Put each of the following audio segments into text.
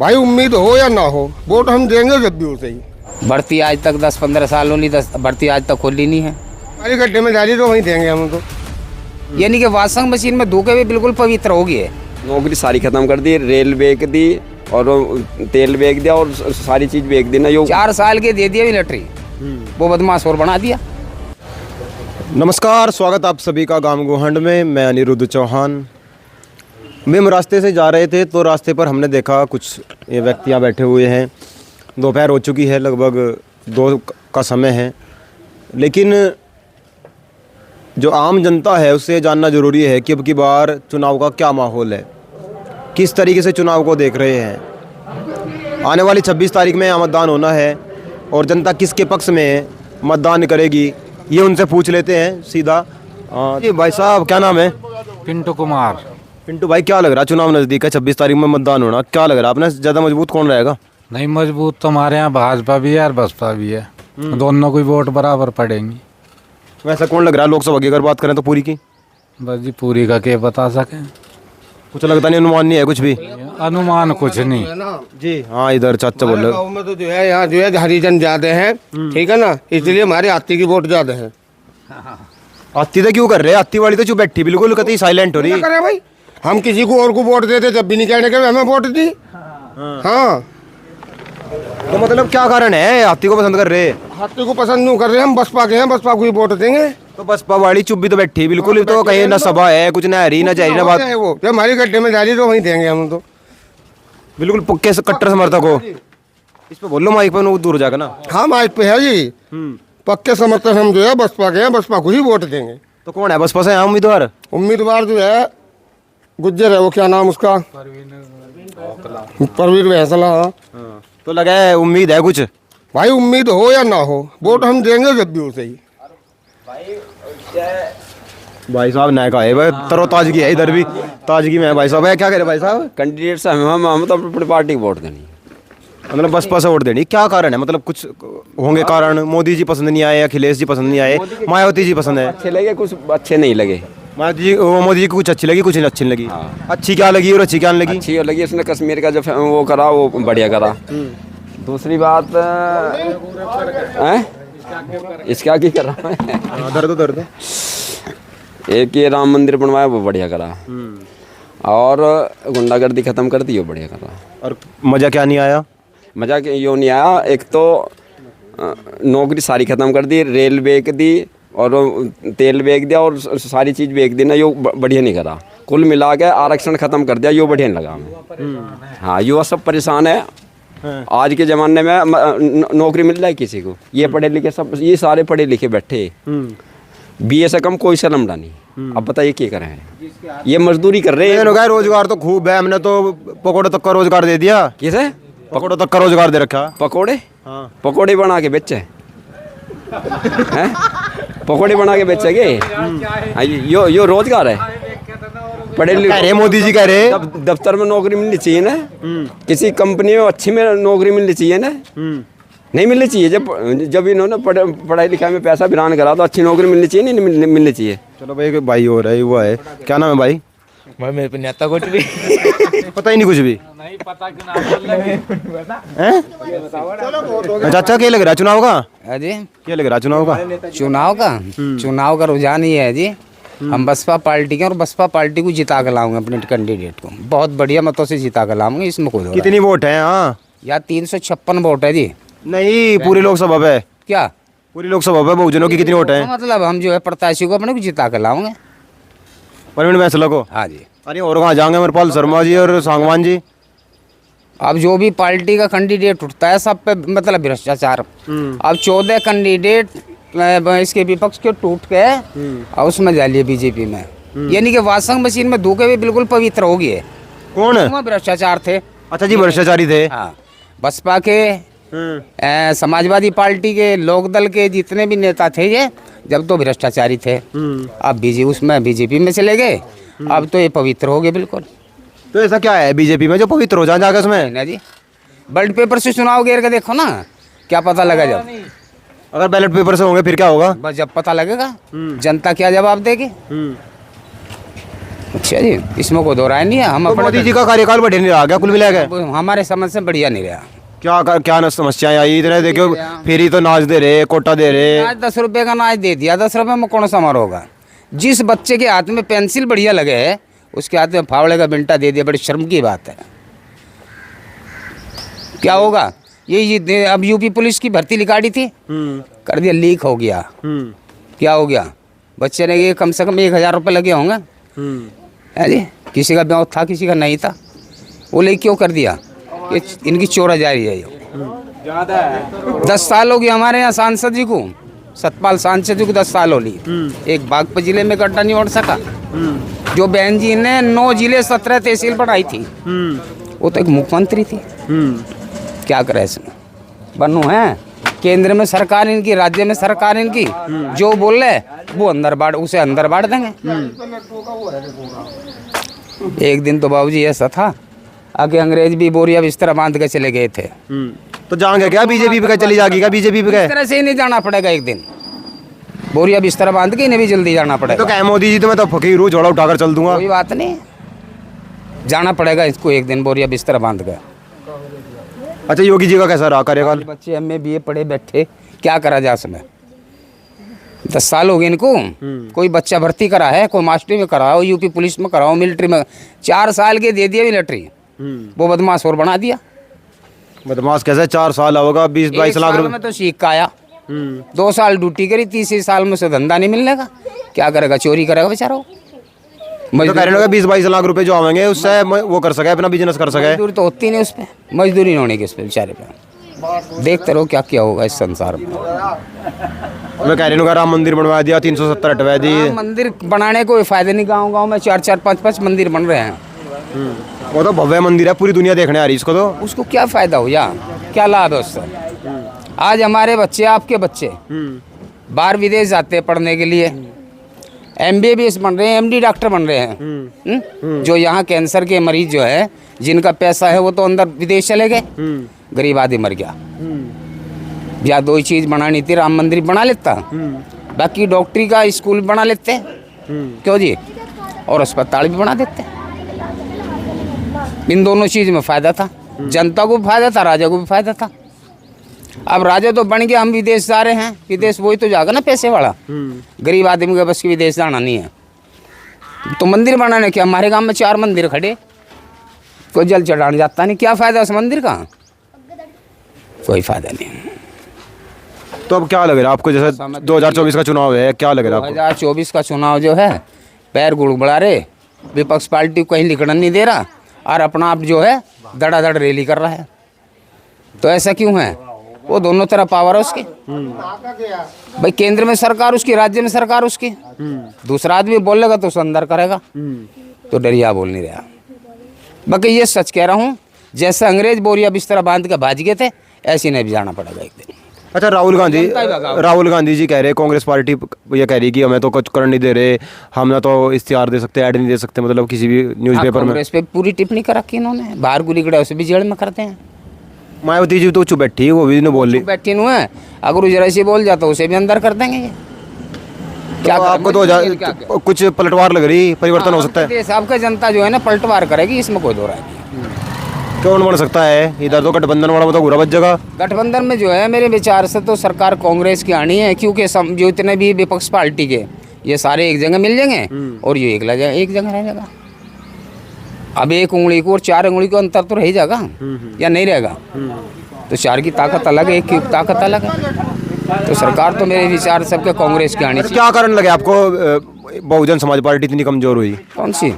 भाई उम्मीद हो या ना हो, वोट हम देंगे जब भी हो सही। बढ़ती आज तक 10-15 साल होनी, बढ़ती आज तक खोली नहीं है। हमारी गड्ढे में डाली तो वहीं देंगे हम तो। यानी कि वॉशिंग मशीन में धो के भी बिल्कुल पवित्र हो गई है। नौकरी सारी खत्म कर दी, रेल बेच दी और तेल बेच दिया और सारी चीज बेच दी ना। यो 4 साल के दे दिया मिलिट्री, वो बदमाश और बना दिया। नमस्कार, स्वागत आप सभी का गांव गोहंड में। मैं अनिरुद्ध चौहान। हम रास्ते से जा रहे थे तो रास्ते पर हमने देखा कुछ ये व्यक्ति यहाँ बैठे हुए हैं। दोपहर हो चुकी है, लगभग 2 का समय है, लेकिन जो आम जनता है उससे जानना ज़रूरी है कि अब की बार चुनाव का क्या माहौल है, किस तरीके से चुनाव को देख रहे हैं। आने वाली 26 तारीख में यहाँ मतदान होना है और जनता किसके पक्ष में मतदान करेगी ये उनसे पूछ लेते हैं सीधा। जी भाई साहब, क्या नाम है? पिंटू कुमार। पिंटू भाई, क्या लग रहा है, चुनाव नज़दीक है, 26 तारीख में मतदान होना, क्या लग रहा है आपने, ज़्यादा मजबूत कौन रहेगा? नहीं, मजबूत तो हमारे यहाँ भाजपा भी है और बसपा भी है, दोनों को वोट बराबर पड़ेंगी। वैसा कौन लग रहा है लोकसभा की अगर बात करें तो पूरी की? बस जी, पूरी का क्या बता सकें, कुछ लगता नहीं, अनुमान नहीं है कुछ भी? अनुमान कुछ नहीं जी। हाँ, इधर चाचा बोल रहे गाँव में तो जो है यहाँ जो है हरिजन ज्यादा है, ठीक है ना, इसलिए हमारे हाथी की वोट ज्यादा है। आती तो क्यों कर रहे हैं? आती वाली तो चुप बैठी, बिल्कुल कतई साइलेंट हो रही है। करे भाई, हम किसी को और को वोट देते जब भी नहीं कहने के हमें वोट दी। हाँ, तो मतलब क्या कारण है हाथी को पसंद कर रहे हैं? हाथी को पसंद नहीं कर रहे, हम बसपा के हैं, बसपा को ही वोट देंगे। तो बसपा वाली चुप भी तो बैठी बिल्कुल, तो कहीं ना सभा है, कुछ ना हरी ना जारी ना बात, वो जब हमारी गड्ढे में डाली तो वहीं देंगे हम तो। बिल्कुल पक्के से कट्टर समर्थक हो। इस पे बोलो माइक पे, दूर हो जाएगा ना। हाँ, माइक पे है जी, पक्के समर्थक हम जो है बसपा के हैं, बसपा को ही वोट देंगे। तो कौन है बसपा से उम्मीदवार? उम्मीदवार जो है गुज्जर है, वो क्या नाम उसका, परवीन वैसला। तो लगा है उम्मीद है कुछ? भाई उम्मीद हो या ना हो, वोट हम देंगे जब भी हो सही। भाई साहब नया का है भाई, तरो ताजगी है, इधर भी ताजगी में है भाई साहब। क्या करे भाई साहब? कैंडिडेट से हम तो अपनी पार्टी को वोट देनी, मतलब बसपा से वोट देनी, क्या कारण है? मतलब कुछ होंगे कारण, मोदी जी पसंद नहीं आए, अखिलेश जी पसंद नहीं आए, मायावती जी पसंद है? अच्छे लगे, कुछ अच्छे नहीं लगे। मायावती जी, मोदी जी को कुछ अच्छी लगी, कुछ अच्छी नहीं लगी। अच्छी क्या लगी और अच्छी क्या नहीं लगी? अच्छी लगी, उसने कश्मीर का जो वो करा वो बढ़िया करा। दूसरी बात इसका क्या कर रहा है, दर्द एक ये राम मंदिर बनवाया वो बढ़िया करा, और गुंडागर्दी खत्म कर दी वो बढ़िया करा। और मजा क्या नहीं आया? मजा यो नहीं आया, एक तो नौकरी सारी खत्म कर दी, रेल बेच दी और तेल बेच दिया और सारी चीज़ बेच दी ना, यो बढ़िया नहीं करा। कुल मिला के आरक्षण खत्म कर दिया, यो बढ़िया नहीं लगा हमें। हाँ, युवा सब परेशान है। आज के ज़माने में नौकरी मिल जाए किसी को, ये पढ़े लिखे सब, ये सारे पढ़े लिखे बैठे, BA से कम कोई शर्मड़ा नहीं। अब बताइए क्या करें, ये मजदूरी कर रहे हैं। रोजगार तो खूब है, हमने तो पकौड़े तक का रोजगार दे दिया। किसे? पकौड़े तक का रोजगार दे रखा। पकौड़े? हाँ। पकौड़े बना के बेचे हैं, पकौड़े बना के बेचेगे? यो रोजगार है? पढ़े लिखे मोदी जी कह रहे दफ्तर में नौकरी मिलनी चाहिए ना, किसी कंपनी में अच्छी में नौकरी मिलनी चाहिए ना, नहीं मिलनी चाहिए। जब इन्होंने पढ़ाई लिखाई में पैसा बिरान करा तो अच्छी नौकरी मिलनी चाहिए, नहीं मिलनी चाहिए। चलो भाई, भाई हो रहा है, हुआ है, क्या नाम है भाई? भाई मेरे पे नेता कुछ भी पता ही नहीं, कुछ भी नहीं पता क्यों। चाचा क्या लग रहा है चुनाव का? जी, क्या लग रहा है चुनाव का? चुनाव का रुझान ये है जी, हम बसपा पार्टी के और बसपा पार्टी को जिता कर लाऊंगे, अपने कैंडिडेट को बहुत बढ़िया मतों से जिता कर लाऊंगे। इसमें कोई कितनी वोट है? हाँ, या 356 वोट है जी। नहीं, पूरी लोकसभा पे? क्या पूरी लोकसभा पे बहुजनों की कितनी वोट है? मतलब हम जो है प्रत्याशी को अपने को जिता कर लाऊंगे। परवीन वैसला को? हाँ जी। अरे और कहाँ जाएंगे, अमरपाल शर्मा जी और सांगवान जी? अब जो भी पार्टी का कैंडिडेट उठता है सब पे मतलब भ्रष्टाचार। अब 14 कैंडिडेट इसके विपक्ष के टूट के और उसमें जा लिए बीजेपी में, यानी कि वॉशिंग मशीन में धो के भी बिल्कुल पवित्र हो गए। कौन है? भ्रष्टाचार थे। अच्छा जी, भ्रष्टाचारी थे। हाँ, बसपा के, समाजवादी पार्टी के, लोकदल के जितने भी नेता थे ये जब तो भ्रष्टाचारी थे। अब बीजेपी में चले गए, अब तो ये पवित्र हो गए बिल्कुल। तो ऐसा क्या है बीजेपी में जो पवित्र हो जाए जाकर उसमें? ना जी, बैलेट पेपर से चुनाव घेर के देखो ना, क्या पता लगा जब। अगर बैलेट पेपर से होंगे फिर क्या होगा? बस जब पता लगेगा जनता क्या जवाब देगी। अच्छा जी, इसमें कोई दो राय नहीं है। हम तो मोदी जी का कार्यकाल बढ़िया नहीं रहा क्या कुल मिला के? हमारे समझ से बढ़िया नहीं रहा। क्या न समस्याएं आई इतने? देखो फ्री तो नाच दे रहे, कोटा दे रहे। आज 10 रुपये का नाच दे दिया, 10 रुपये में कौन समारोह होगा? जिस बच्चे के हाथ में पेंसिल बढ़िया लगे है उसके हाथ में फावड़े का बिंटा दे दिया, बड़ी शर्म की बात है। क्या होगा? ये अब यूपी पुलिस की भर्ती निकाली थी, कर दिया, लीक हो गया। क्या हो गया? बच्चे ने ये कम से कम 1000 रुपये लगे होंगे, है जी। किसी का ब्याह था, किसी का नहीं था, वो ले क्यों कर दिया? ये इनकी चोरा जारी है। ये 10 साल हो गए हमारे यहाँ सांसद जी को, सतपाल सांसद जी को 10 साल हो ली। एक बागपत जिले में गड्ढा नहीं उड़ सका। जो बहन जी ने 9 जिले 17 तहसील बढ़ाई थी, वो तो एक मुख्यमंत्री थी। क्या करे इसमें? बनू है केंद्र में सरकार इनकी, राज्य में सरकार इनकी, जो बोल रहे वो अंदर बाढ़, उसे अंदर बाढ़ देंगे। एक दिन तो बाबूजी ऐसा था, आगे अंग्रेज भी बोरिया बिस्तर बांध के चले गए थे। तो जाएंगे क्या बीजेपी पे? चली जाएगी क्या बीजेपी पे? इस तरह से ही नहीं जाना पड़ेगा, एक दिन बोरिया बिस्तर बांध के इन्हें भी जल्दी जाना पड़ेगा। तो क्या मोदी जी, तो मैं तो फकीर हूँ, झोला उठाकर चल दूंगा। कोई बात नहीं, जाना पड़ेगा इसको एक दिन बोरिया बिस्तर बांध कर। अच्छा, योगी जी का कैसा रहा कार्यकाल? बच्चे MA BA पढ़े बैठे, क्या करा जा उसमें? 10 साल हो गए इनको। कोई बच्चा भर्ती करा है, कोई मास्टरी में कराओ, यूपी पुलिस में कराओ, मिलिट्री में 4 साल के दे दिए मिलिट्री। वो बदमाश और बना दिया। बदमाश कैसे? 4 साल होगा, 20-22 लाख रुपए में तो सीख का आया। 2 साल ड्यूटी करी, 30 साल में से धंधा नहीं मिलने का, क्या करेगा? चोरी करेगा बेचारा। तो कह रहे 20-22 लाख रुपए जो आवेंगे उससे वो कर सके, अपना बिजनेस कर सके। मजदूरी तो होती नहीं उस पर, मजदूरी नहीं होने की उस पर बेचारे पे। देखते रहो क्या क्या होगा इस संसार में। मैं कह रही हूँ राम मंदिर बनवा दिया, 370 हटवा दिए। मंदिर बनाने को फायदे नहीं, गाँव में 4-4 5-5 मंदिर बन रहे हैं। वो तो भव्य मंदिर है, पूरी दुनिया देखने आ रही है इसको। तो उसको क्या फायदा हो या क्या लाभ है उससे? आज हमारे बच्चे, आपके बच्चे बाहर विदेश जाते हैं पढ़ने के लिए, MBBS बन रहे हैं, MD डॉक्टर बन रहे हैं। जो यहाँ कैंसर के मरीज जो है, जिनका पैसा है, वो तो अंदर विदेश चले गए, गरीब आदमी मर गया। या 2 ही चीज़ बनानी थी, राम मंदिर बना लेता, बाकी डॉक्टरी का स्कूल बना लेते, क्यों जी, और अस्पताल भी बना देते। इन दोनों चीज़ में फ़ायदा था, जनता को भी फायदा था, राजा को भी फायदा था। अब राजा तो बन गया, हम विदेश जा रहे हैं, विदेश वही तो जाएगा ना पैसे वाला। गरीब आदमी का बस की विदेश जाना नहीं है। तो मंदिर बनाने के हमारे गांव में 4 मंदिर खड़े, कोई जल चढ़ाने जाता नहीं, क्या फ़ायदा उस मंदिर का? कोई फ़ायदा नहीं। तो अब क्या लग रहा है आपको? जैसे 2024 का चुनाव है, क्या लग रहा है आपको? 2024 का चुनाव जो है, पैर गुड़गुड़ा रहे, विपक्ष पार्टी को कहीं निकलने नहीं दे रहा, और अपना आप जो है धड़ाधड़ रैली कर रहा है। तो ऐसा क्यों है? वो दोनों तरफ पावर है उसकी। भाई केंद्र में सरकार उसकी, राज्य में सरकार उसकी। दूसरा आदमी बोलेगा तो उसे अंदर करेगा, तो डरिया बोल नहीं रहा। बाकी ये सच कह रहा हूँ, जैसे अंग्रेज बोरिया बिस्तर बांध के भाज गए थे, ऐसे नहीं भी जाना पड़ेगा एक दिन। अच्छा, राहुल गांधी जी कह रहे, कांग्रेस पार्टी ये कह रही कि हमें तो कुछ कर नहीं दे रहे, हम ना तो इश्तिहार दे सकते, ऐड नहीं दे सकते, मतलब किसी भी न्यूज़पेपर में। कांग्रेस पे पूरी टिप्पणी कर रखी इन्होंने, बाहर गुली गड़ा उसे भी जेल में करते हैं। मायावती जी तो चुप बैठी, वो भी नहीं बोल रही, बैठी हुए हैं, अगर जरा से बोल जाता उसे भी अंदर कर देंगे। ये क्या आपको तो कुछ पलटवार लग रही, परिवर्तन हो सकता है? देश आपका जनता जो है ना पलटवार करेगी, इसमें कोई दो राय नहीं। कौन बन सकता है? इधर तो गठबंधन वाला तो बुरा बच जाएगा। गठबंधन में जो है मेरे विचार से तो सरकार कांग्रेस की आनी है, क्योंकि जो इतने भी विपक्ष पार्टी के ये सारे एक जगह मिल जाएंगे और ये एक जगह रह जाएगा। अब 1 उंगली को और 4 उंगली को अंतर तो रह जाएगा या नहीं रहेगा? तो 4 की ताकत अलग है, 1 की ताकत अलग है। तो सरकार तो मेरे विचार सबके कांग्रेस की आनी चाहिए। क्या कारण लगे आपको बहुजन समाज पार्टी इतनी कमजोर हुई? कौन सी?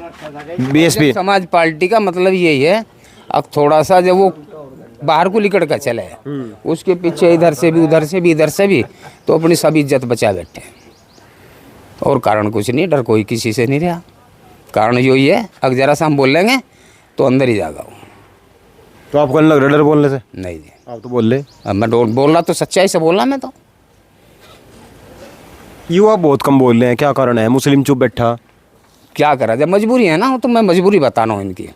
BSP समाज पार्टी का मतलब यही है, अब थोड़ा सा जब वो बाहर को लिकड़ कर चले, उसके पीछे इधर से भी उधर से भी इधर से भी, तो अपनी सब इज्जत बचा बैठे। और कारण कुछ नहीं, डर कोई किसी से नहीं रहा। कारण यही है, अगर जरा सा हम बोल लेंगे तो अंदर ही जाएगा वो। तो आपको नहीं लग रहा डर बोलने से? नहीं जी, आप तो बोल रहे। अब मैं बोल रहा तो सच्चाई से बोल रहा मैं तो। युवा बहुत कम बोल रहे हैं, क्या कारण है? मुस्लिम चुप बैठा, क्या करा, जब मजबूरी है ना, तो मैं मजबूरी बता रहा हूँ इनकी।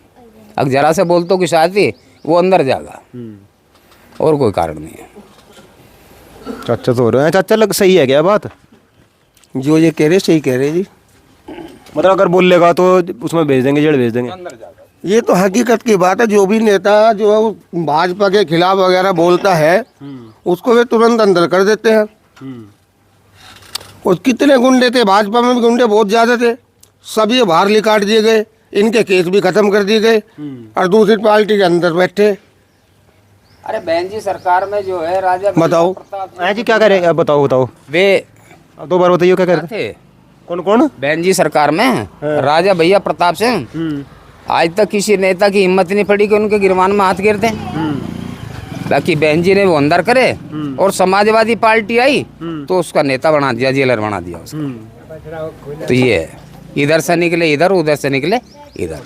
अगर जरा से बोलते कि शादी, वो अंदर जाएगा, और कोई कारण नहीं है। चाचा तो हो रहे हैं, चाचा लग सही है क्या बात? जो ये कह रहे सही कह रहे जी। मतलब अगर बोल लेगा तो उसमें भेज देंगे, जेल भेज देंगे। ये तो हकीकत की बात है। जो भी नेता जो है वो भाजपा के खिलाफ वगैरह बोलता है उसको वे तुरंत अंदर कर देते हैं। और कितने गुंडे थे भाजपा में भी, गुंडे बहुत ज्यादा थे, सब ये बाहर निकाल दिए गए, इनके केस भी खत्म कर दिए गए और दूसरी पार्टी के अंदर बैठे। अरे बहन जी सरकार में जो है राजा बताओ जी क्या कह रहे हैं, बताओ बताओ, वे 2 बार बताइए क्या कह रहे थे। थे कौन कौन? बहन जी सरकार में राजा भैया प्रताप सिंह। आज तक किसी नेता की हिम्मत नहीं पड़ी कि उनके गिरवान में हाथ गिरते। बाकी बहन जी ने वो अंदर करे और समाजवादी पार्टी आई तो उसका नेता बना दिया, जेलर बना दिया उसका। तो ये है, इधर से निकले इधर, उधर से निकले इधर।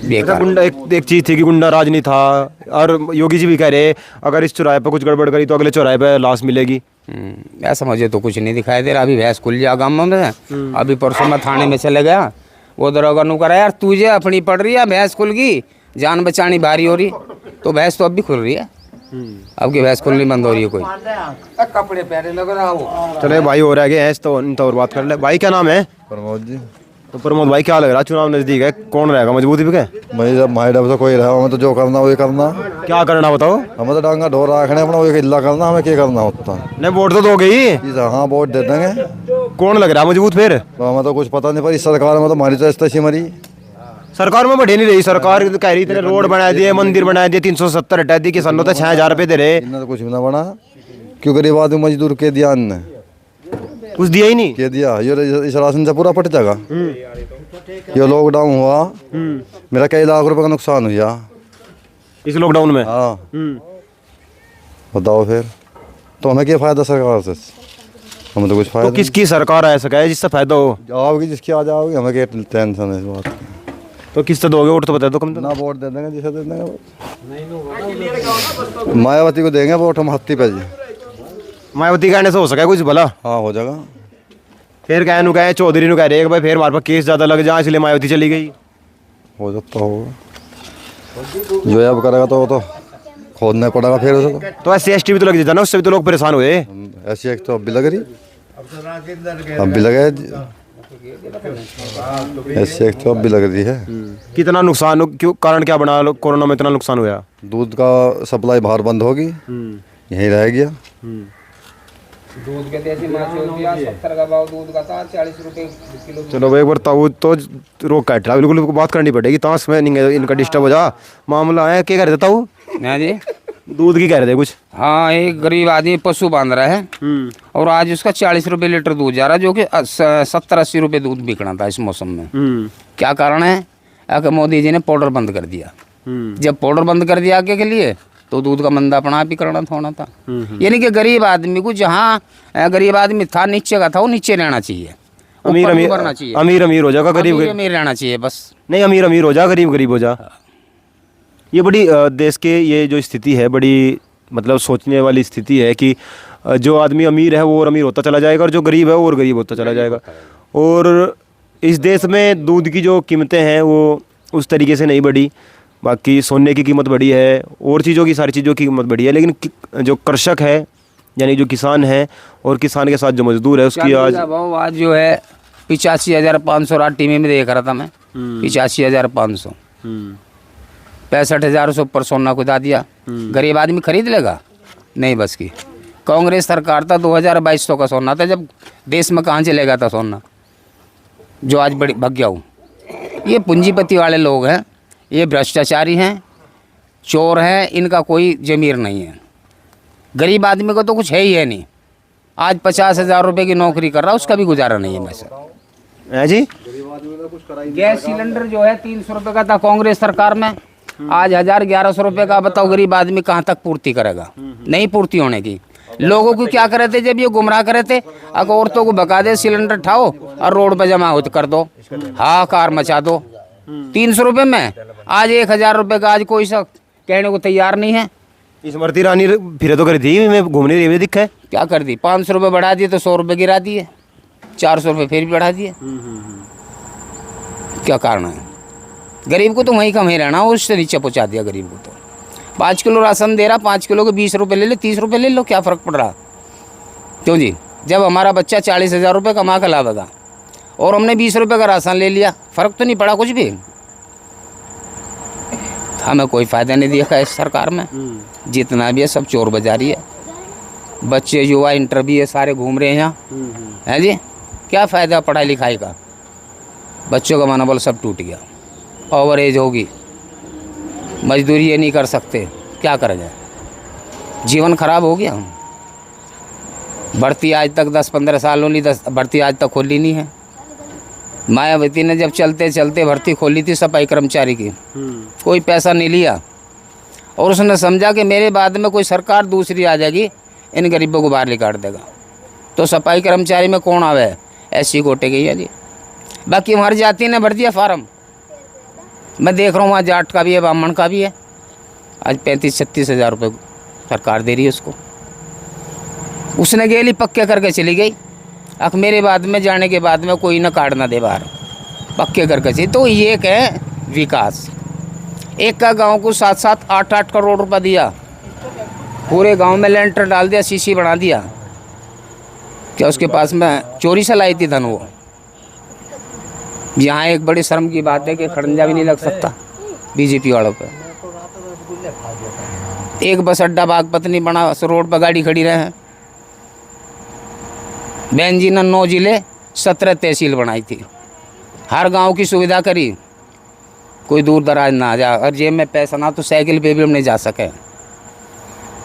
बेकार। गुंडा एक चीज थी कि गुंडा राज नहीं था, और योगी जी भी कह रहे अगर इस चौराहे पर कुछ गड़बड़ करी तो अगले चौराहे पर लाश मिलेगी। ऐसा मुझे तो कुछ नहीं दिखाई दे रहा। अभी भैंस खुल गया गाँव में। अभी परसों मैं थाने में चले गया, वो दरोगा नु करा यार तुझे अपनी पड़ रही है, भैंस खुल गई, जान बचानी भारी हो रही। तो भैंस तो अब भी खुल रही है, अब की भैंस खुलनी बंद हो रही है। कोई कपड़े पहने लग रहा हो। चले भाई हो रह गए तो इनका और बात कर ले। भाई क्या नाम है? प्रमोद जी। तो प्रमोद भाई क्या लग रहा है, चुनाव नजदीक है, कौन रहेगा मजबूती पे? क्या भाई जब माई डब से कोई रहा हमें तो जो करना वही करना। क्या करना बताओ? हमें तो डांगा ढोर रखने अपना वही किला करना, हमें क्या करना होता। नहीं वोट तो दोगे ही? हाँ वोट दे देंगे। कौन लग रहा है मजबूत फिर? तो हमें तो कुछ पता नहीं, पर इस सरकार में तो हमारी तो ऐसी मरी। सरकार में बढ़े नहीं रही, सरकार कह रही इतने रोड बना दिए, मंदिर बना दिए, 370 हटा दी, किसानों तो 6000 रुपये दे रहे। इन्हें तो कुछ भी ना बना, क्यों गरीब आदमी मजदूर के दिया इनने, कुछ दिया ही नहीं। के दिया ये इस राशन से पूरा पट जाएगा। ये लॉकडाउन हुआ, मेरा कई लाख रुपए का नुकसान हुआ इस लॉकडाउन में। हाँ बताओ फिर तो हमें क्या फायदा सरकार से? हमें तो कुछ फायदा तो किसकी सरकार ऐसा है जिससे फायदा हो? आओगी जिसकी आ जाओगी, हमें क्या टेंशन है इस बात की। तो किससे दोगे वोट तो बता दो। कम ना वोट दे देंगे, जिसे दे देंगे मायावती को देंगे वोट हम हत्ती पे जी। मायावती कहने से हो सका कुछ भला? हाँ हो जाएगा। फिर कह कहे चौधरी नु कह रहे भाई फिर हमारे पास केस ज्यादा लग जाए इसलिए मायावती चली गई। हो सकता होगा, जो अब करेगा तो वो तो खोदना पड़ेगा फिर उसे। तो SC ST भी तो लग जाता ना, उससे भी तो लोग परेशान हुए। ऐसी एक तो अब भी लग रही, अब भी लगे, ऐसी एक तो अब भी लग रही है। कितना नुकसान हो, क्यों कारण क्या बना कोरोना में इतना नुकसान हुआ? दूध का सप्लाई बाहर बंद होगी, यहीं रह गया। दूध के देसी माछी होती है 70 का भाव दूध का था, 40 रुपए किलो। चलो भाई एक बार ताऊ तो रोक काट रहा, बिल्कुल बात करनी पड़ेगी। ताश में नहीं इनका डिस्टर्ब हो जा मामला है। क्या कह रहे थे ताऊ? हाँ जी, दूध की कह रहे थे कुछ। हाँ एक गरीब आदमी पशु बांध रहा है और आज उसका 40 रुपए लीटर दूध जा रहा है, जो कि 70-80 रुपए दूध बिकना था इस मौसम में। क्या कारण है? कि मोदी जी ने पाउडर बंद कर दिया। जब पाउडर बंद कर दिया आगे के लिए तो दूध का मंदा अपना आप ही करना थोड़ा था। यानी कि गरीब आदमी को जहाँ गरीब आदमी था नीचे का था वो नीचे रहना चाहिए, अमीर ऊपर अमीर करना चाहिए। अमीर हो जाएगा, गरीब अमीर रहना चाहिए बस। नहीं, अमीर हो जा, गरीब हो जा। ये बड़ी देश के ये जो स्थिति है बड़ी मतलब सोचने वाली स्थिति है कि जो आदमी अमीर है वो और अमीर होता चला जाएगा और जो गरीब है वो और गरीब होता चला जाएगा। और इस देश में दूध की जो कीमतें हैं वो उस तरीके से नहीं बढ़ी। बाकी सोने की कीमत बढ़ी है और चीज़ों की, सारी चीज़ों की कीमत बढ़ी है, लेकिन जो कृषक है यानी जो किसान है और किसान के साथ जो मजदूर है उसकी आज जो है 85,500 रात टीवी में देख रहा था मैं। 85,500, 65,000 से ऊपर सोना को दा दिया। गरीब आदमी खरीद लेगा? नहीं बस की। कांग्रेस सरकार था 2200 का सोना था, जब देश में कहाँ चलेगा था सोना, जो आज बड़ी भग गया हूँ। ये पूंजीपति वाले लोग हैं, ये भ्रष्टाचारी हैं, चोर हैं, इनका कोई ज़मीर नहीं है। गरीब आदमी को तो कुछ है ही है नहीं। आज 50,000 रुपये की नौकरी कर रहा, उसका भी गुजारा नहीं है वैसे। है जी। गैस सिलेंडर जो है 300 रुपये का था कांग्रेस सरकार में, आज 1,000-1,100 रुपये का। बताओ गरीब आदमी कहाँ तक पूर्ति करेगा? नहीं पूर्ति होने की। लोगों को क्या करे थे जब ये गुमराह करे थे, अगर औरतों को बका दे सिलेंडर उठाओ और रोड पे जमा होते कर दो, हाहाकार मचा दो 300 रुपये में। आज 1,000 रुपये का आज कोई सा कहने को तैयार नहीं है। स्मृति ईरानी फिर तो कर दी, मैं घूमने रही दिखा है। क्या कर दी? 500 रुपये बढ़ा दिए तो 100 रुपये गिरा दिए, 400 रुपये फिर भी बढ़ा दिए। क्या कारण है? गरीब को तो वहीं कम ही रहना, उससे नीचे पहुँचा दिया गरीब को। तो 5 किलो राशन दे रहा, 5 किलो के 20 रुपये ले ले, 30 रुपये ले लो, क्या फ़र्क पड़ रहा? क्यों जी? जब हमारा बच्चा 40,000 रुपये कमा कर लावेगा और हमने 20 रुपये का राशन ले लिया, फ़र्क तो नहीं पड़ा कुछ भी। हमें कोई फ़ायदा नहीं दिया इस सरकार में। जितना भी है सब चोर बाजारी है। बच्चे युवा इंटर भी है, सारे घूम रहे हैं यहाँ, है जी। क्या फ़ायदा पढ़ाई लिखाई का? बच्चों का मनोबल सब टूट गया। ओवर एज होगी, मजदूरी ये नहीं कर सकते, क्या करेंगे? जीवन खराब हो गया। भर्ती आज तक 10-15 साल होली, भर्ती आज तक खोली नहीं है। मायावती ने जब चलते चलते भर्ती खोली थी सफाई कर्मचारी की, कोई पैसा नहीं लिया, और उसने समझा कि मेरे बाद में कोई सरकार दूसरी आ जाएगी, इन गरीबों को बाहर निकाल देगा। तो सफाई कर्मचारी में कौन आवे? SC कोटे की है जी। बाकी हमारी जाति ने भर दिया फार्म। मैं देख रहा हूँ वहाँ जाट का भी है, ब्राह्मण का भी है। आज 35-36 हज़ार रुपये सरकार दे रही है उसको। उसने गेली पक्के करके चली गई। अब मेरे बाद में जाने के बाद में कोई ना काट ना दे बाहर, पक्के करके चली। तो ये एक है विकास। एक का गांव को 7-7, 8-8 करोड़ रुपया दिया, पूरे गांव में लेंटर डाल दिया, सीसी बना दिया। क्या उसके पास में चोरी से लाई थी धन वो? यहाँ एक बड़ी शर्म की बात है कि खड़ंजा भी नहीं लग सकता बीजेपी वालों पे। एक बस अड्डा बागपतनी बना, रोड पर गाड़ी खड़ी रहे हैं। बहन जी ने 9 जिले 17 तहसील बनाई थी, हर गांव की सुविधा करी, कोई दूर दराज ना जा, और जेब में पैसा ना तो साइकिल पे भी हम नहीं जा सके।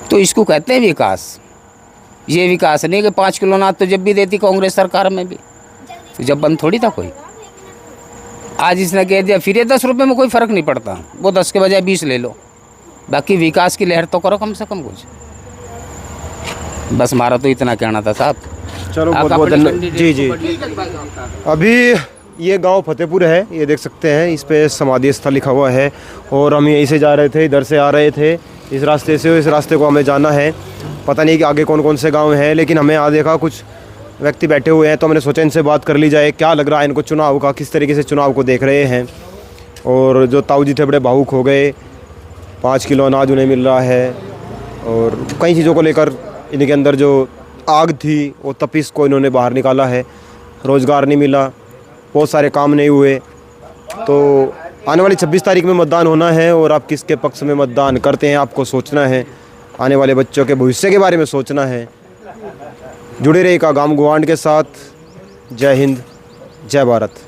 तो इसको कहते हैं विकास। ये विकास नहीं कि 5 किलो अनाज तो जब भी देती कांग्रेस सरकार में भी, तो जब बंद थोड़ी था कोई। आज इसने कह दिया फिर ये 10 रुपये में कोई फ़र्क नहीं पड़ता, वो 10 के बजाय 20 ले लो, बाकी विकास की लहर तो करो कम से कम कुछ। बस हमारा तो इतना कहना था साहब। चलो बहुत बहुत धन्यवाद जी जी। अभी ये गांव फतेहपुर है, ये देख सकते हैं, इस पे समाधि स्थल लिखा हुआ है, और हम यहीं से जा रहे थे, इधर से आ रहे थे, इस रास्ते से। इस रास्ते को हमें जाना है, पता नहीं कि आगे कौन कौन से गांव हैं, लेकिन हमें यहाँ देखा कुछ व्यक्ति बैठे हुए हैं, तो हमने सोचा इनसे बात कर ली जाए, क्या लग रहा है इनको चुनाव का, किस तरीके से चुनाव को देख रहे हैं। और जो ताऊ जी थे बड़े भावुक हो गए, 5 किलो अनाज उन्हें मिल रहा है, और कई चीज़ों को लेकर इनके अंदर जो आग थी वो तपिश को इन्होंने बाहर निकाला है। रोज़गार नहीं मिला, बहुत सारे काम नहीं हुए। तो आने वाली 26 तारीख में मतदान होना है, और आप किसके पक्ष में मतदान करते हैं आपको सोचना है, आने वाले बच्चों के भविष्य के बारे में सोचना है। जुड़े रहिएगा गांव गुवांड के साथ। जय हिंद, जय भारत।